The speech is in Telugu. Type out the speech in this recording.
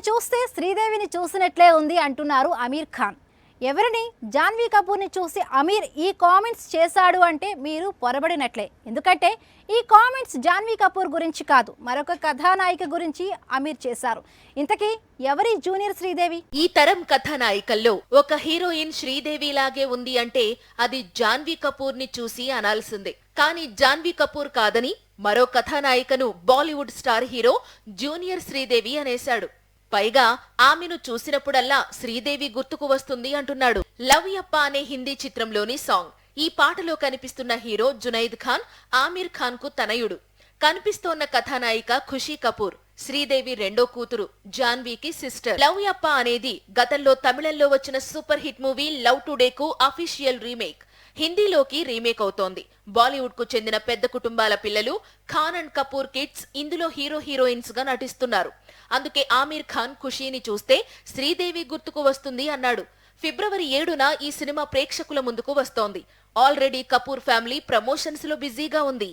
చూస్తే శ్రీదేవిని చూసినట్లే ఉంది అంటున్నారు అమీర్ ఖాన్. ఎవరిని? జాన్వీ కపూర్ని చూసి అమీర్ ఈ కామెంట్స్ చేశాడు అంటే మీరు పొరబడినట్లే. ఎందుకంటే ఈ కామెంట్స్ జాన్వీ కపూర్ గురించి కాదు, మరొక కథానాయిక గురించి అమీర్ చేశారు. ఇంతకీ ఎవరి జూనియర్ శ్రీదేవి? ఈ తరం కథానాయికల్లో ఒక హీరోయిన్ శ్రీదేవి లాగే ఉంది అంటే అది జాన్వీ కపూర్ ని చూసి అనాల్సిందే. కానీ జాన్వీ కపూర్ కాదని మరో కథానాయికను Bollywood star hero junior Sridevi అనేశాడు. పైగా ఆమెను చూసినప్పుడల్లా శ్రీదేవి గుర్తుకు వస్తుంది అంటున్నాడు. లవ్ యప్ప అనే హిందీ చిత్రంలోని సాంగ్. ఈ పాటలో కనిపిస్తున్న హీరో జునైద్ ఖాన్ ఆమీర్ ఖాన్ కు తనయుడు. కనిపిస్తోన్న కథానాయిక ఖుషీ కపూర్ శ్రీదేవి రెండో కూతురు, జాన్వీకి సిస్టర్. లవ్ యప్ప అనేది గతంలో తమిళంలో వచ్చిన సూపర్ హిట్ మూవీ లవ్ టుడేకు అఫీషియల్ రీమేక్. హిందీలోకి రీమేక్ అవుతోంది. బాలీవుడ్ కు చెందిన పెద్ద కుటుంబాల పిల్లలు ఖాన్ అండ్ కపూర్ కిడ్స్ ఇందులో హీరో హీరోయిన్స్ గా నటిస్తున్నారు. అందుకే ఆమీర్ ఖాన్ ఖుషీని చూస్తే శ్రీదేవి గుర్తుకు వస్తుంది అన్నాడు. ఫిబ్రవరి 7న ఈ సినిమా ప్రేక్షకుల ముందుకు వస్తోంది. ఆల్రెడీ కపూర్ ఫ్యామిలీ ప్రమోషన్స్ లో బిజీగా ఉంది.